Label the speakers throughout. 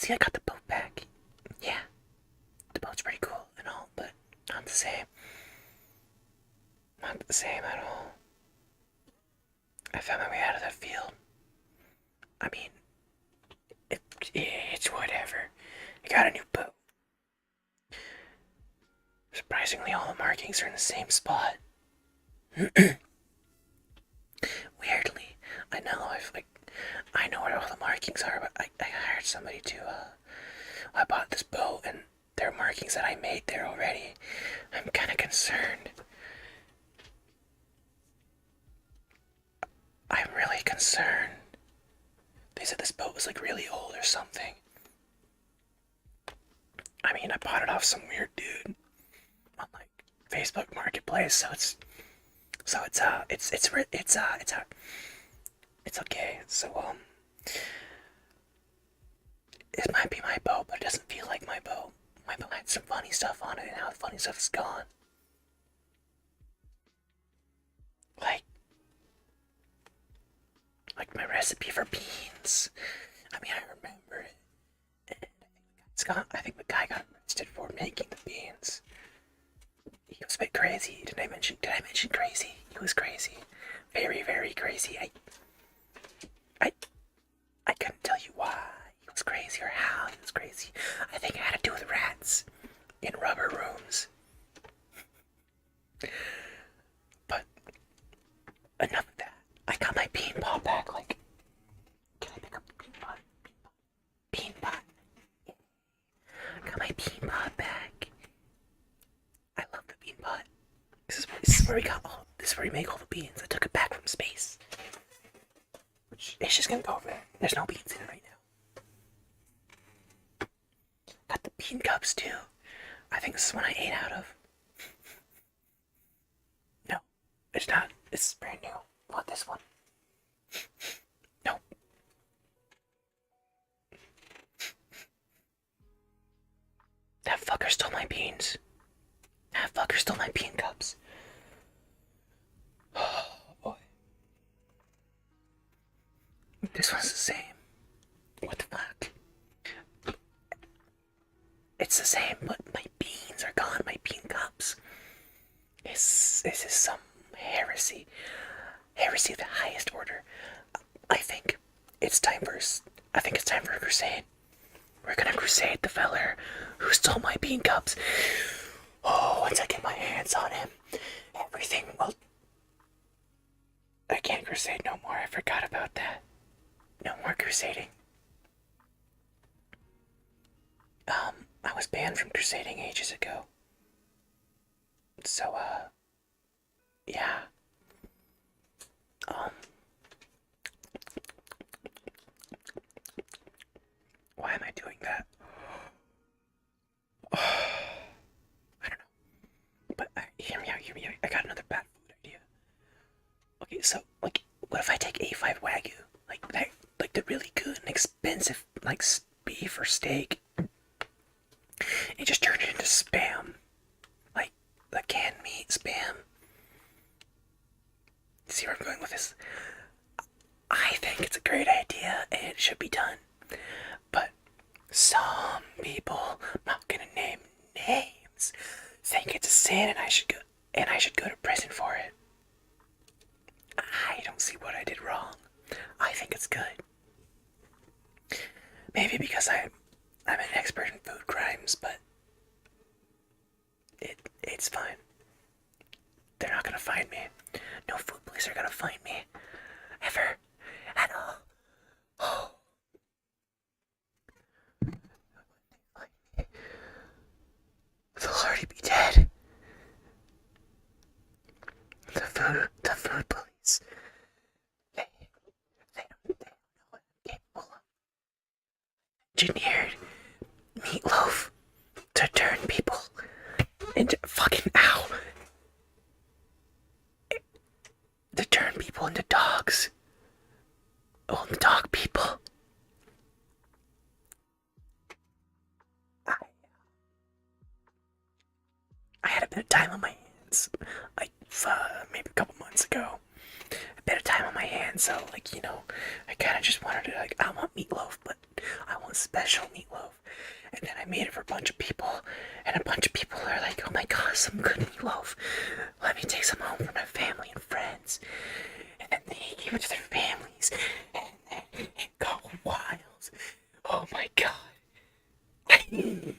Speaker 1: see, I got the boat back. Yeah, the boat's pretty cool and all, but not the same. Not the same at all. I found my way out of that field. I mean, it's whatever. I got a new boat. Surprisingly, all the markings are in the same spot. Weirdly, I know where all the markings are, but I hired somebody to, I bought this boat and there are markings that I made there already. I'm kind of concerned. I'm really concerned. They said this boat was like really old or something. I mean, I bought it off some weird dude on like Facebook Marketplace, so it's okay. So it might be my boat, but it doesn't feel like my boat. My boat had some funny stuff on it, and now the funny stuff is gone. Like my recipe for beans. I mean, I remember it. And I think the guy got arrested for making the beans. He was a bit crazy. Did I mention crazy? He was crazy. Very, very crazy. I couldn't tell you why he was crazy or how he was crazy. I think it had to do with rats in rubber rooms. But enough of that. I got my bean pot back. Like, can I pick up the bean pot? Bean pot. Yeah. I got my bean pot back. I love the bean pot. This is where we got all. This is where we make all the beans. I took it back from space. Which it's just gonna go over there. There's no beans in it right now. Got the bean cups too. I think this is one I ate out of. No, it's not. It's brand new. Want this one? No. That fucker stole my beans. That fucker stole my bean cups. Oh boy. This one's the same. What the fuck? It's the same, but my beans are gone. My bean cups. This is some heresy. Heresy of the highest order. I think it's time for a crusade. We're gonna crusade the feller who stole my bean cups. Oh, once I get my hands on him, everything will... I can't crusade no more. I forgot about that. No more crusading. I was banned from crusading ages ago. So, yeah. Why am I doing that? I don't know. But hear me out. I got another bad food idea. Okay, so like, what if I take A5 Wagyu, like that, like the really good and expensive, like beef or steak, and just turn it into spam, like the canned meat spam. See where I'm going with this? I think it's a great idea and it should be done. But some people, I'm not gonna name names, think it's a sin and I should go to prison for it. I don't see what I did wrong. I think it's good. Maybe because I'm an expert in food crimes, but it's fine. They're not gonna find me. No food police are gonna find me. Ever. At all. Oh. They'll already be dead. The food police. They don't know what I'm capable of. Engineered meatloaf to turn people into fucking ow. To turn people into dogs. Oh, the dog people. I had a bit of time on my hands, like maybe a couple months ago. A bit of time on my hands, so like, you know, I kind of just wanted to, like, I want meatloaf, but I want special meatloaf. And then I made it for a bunch of people, and a bunch of people are like, oh my god, some good meatloaf. Let me take some home for my family and friends. And then they gave it to their families, and then it got wild. Oh my god. It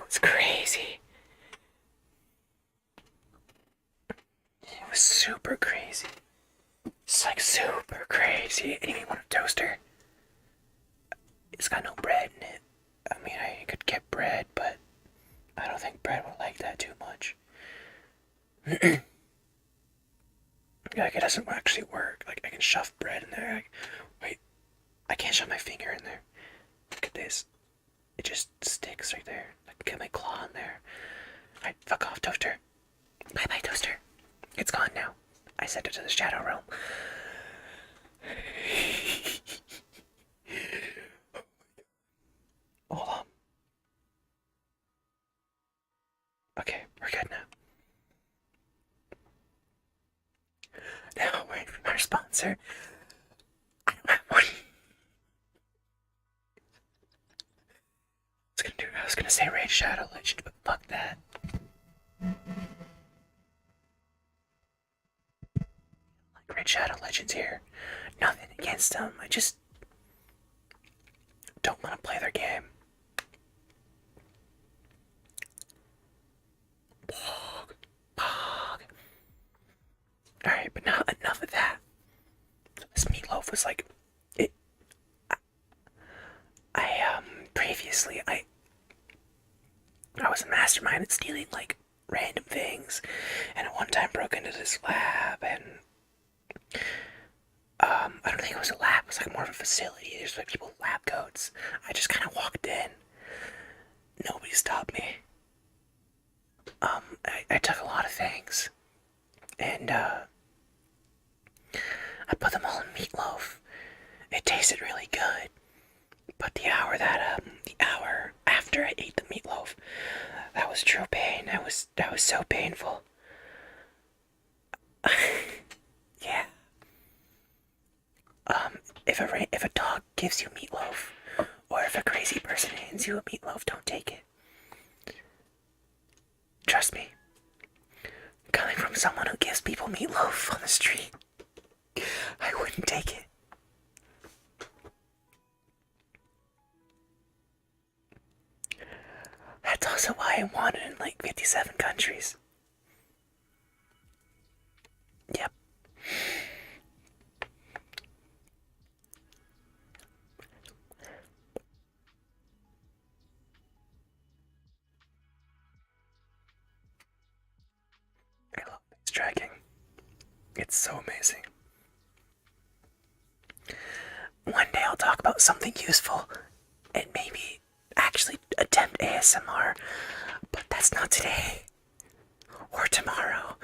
Speaker 1: was crazy. It was super crazy. It's like super crazy. Anyone want a toaster? It's got no bread in it. I mean, I could get bread, but I don't think bread would like that too much. Like, it doesn't actually work. Like, I can shove bread in there. Like, wait, I can't shove my finger in there. Look at this. It just sticks right there. I can get my claw in there. Alright, fuck off, toaster. Bye bye, toaster. It's gone now. I sent it to the shadow realm. Hold on. Okay, we're good now. Now, wait for our sponsor. I don't have one. I was gonna say Raid Shadow Legend, but fuck that. Like, Raid Shadow Legends here. Nothing against them. I just don't want to play their game. Pog. Pog. Alright, but now enough of that. This meatloaf was like, previously I was a mastermind at stealing like random things, and at one time broke into this lab, and I don't think it was a lab, it was like more of a facility. There's like people with lab coats. I just kind of walked in. Nobody stopped me. I took a lot of things, and I put them all in meatloaf. It tasted really good. But the hour after I ate the meatloaf, that was true pain. That was so painful. Yeah. If a dog gives you meatloaf, or if a crazy person hands you a meatloaf, don't take it. Trust me. Coming from someone who gives people meatloaf on the street, I wouldn't take it. That's also why I wanted in like 57 countries. Yep. I love base tracking. It's so amazing. One day I'll talk about something useful and maybe actually attempt ASMR, but that's not today or tomorrow.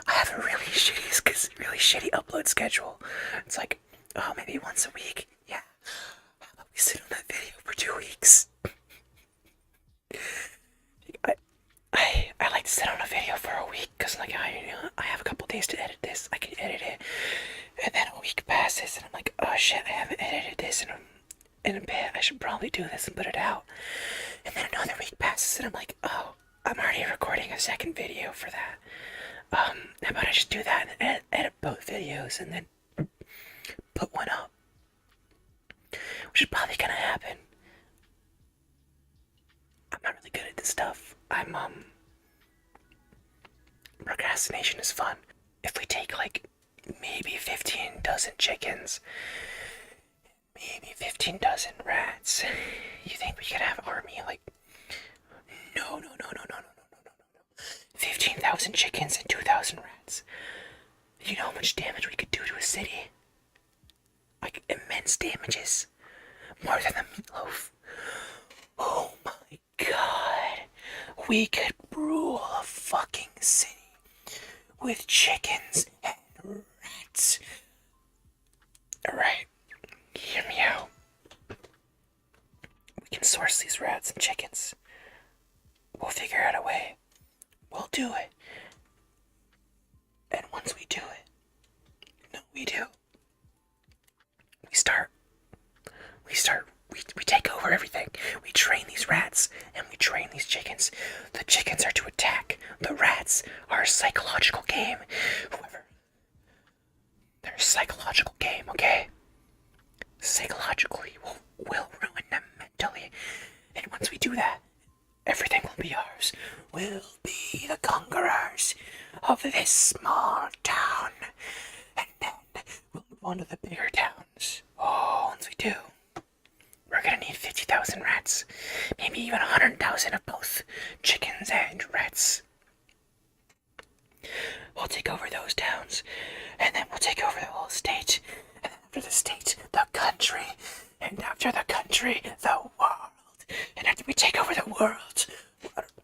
Speaker 1: I have a really shitty upload schedule. It's like, oh, maybe once a week. Yeah. How about we sit on that video for 2 weeks? I like to sit on a video for a week because like I have a couple days to edit this. I can edit it, and then a week passes, and I'm like, oh shit, I haven't edited this in a bit. I should probably do this and put it out. And then another week passes, and I'm like, oh, I'm already recording a second video for that. How about I just do that and edit both videos and then put one up, which is probably gonna happen. I'm not really good at this stuff. Procrastination is fun. If we take like maybe 15 dozen chickens, maybe 15 dozen rats, you think we could have an army like, no. 15,000 chickens and 2,000 rats. You know how much damage we could do to a city? Like immense damages. More than the meatloaf. Oh my god. We could rule a fucking city with chickens and rats. Alright, hear me out. We can source these rats and chickens. We'll figure out a way. We'll do it. And once we do it, we do? We start, we take over everything. We train these rats and we train these chickens. The chickens are to attack. The rats are a psychological game. Whoever. They're a psychological game, okay? Psychologically, we'll ruin them mentally. And once we do that, everything will be ours. We'll be the conquerors of this small town. And then we'll move on to the bigger towns. Oh, once we do, we're gonna need 50,000 rats. Maybe even 100,000 of both chickens and rats. We'll take over those towns, and then we'll take over the whole state. And then after the state, the country. And after the country, the world. And after we take over the world,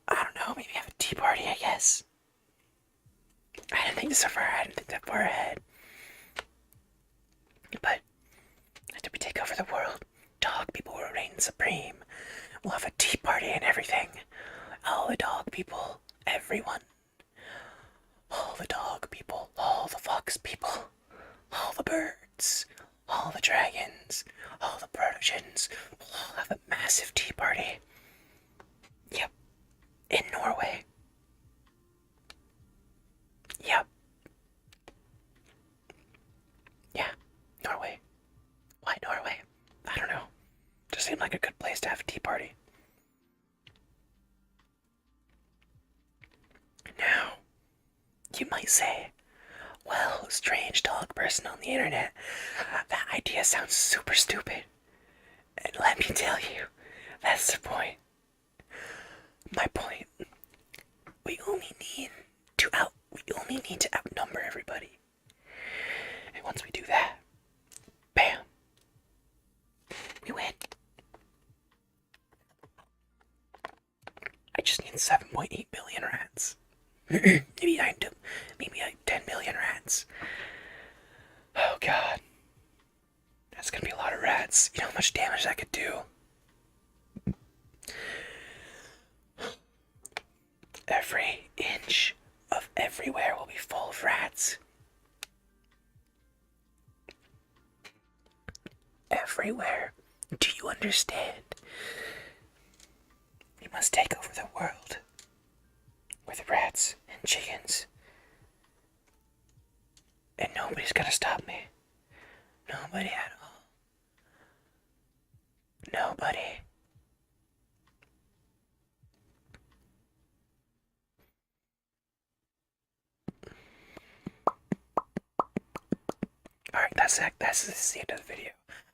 Speaker 1: I don't know, maybe have a tea party, I guess. I didn't think this so far. I didn't think that far ahead. But after we take over the world, dog people will reign supreme. We'll have a tea party and everything. All the dog people, everyone. All the dog people, all the fox people, all the birds, all the dragons, all the protogens. We'll all have a massive tea party. Yep. In Norway. Yep. Yeah, Norway. Why Norway? I don't know. Just seemed like a good place to have a tea party. Now, you might say, well, strange dog person on the internet, that idea sounds super stupid. And let me tell you, that's the point. My point, we only need to outnumber everybody. And once we do that, bam, we win. I just need 7.8 billion rats. maybe like 10 billion rats. Oh god. That's gonna be a lot of rats. You know how much damage that could do? Every inch of everywhere will be full of rats. Everywhere. Do you understand? We must take over the world with rats and chickens. And nobody's gonna stop me. Nobody at all. Nobody. Alright, that's the end of the video.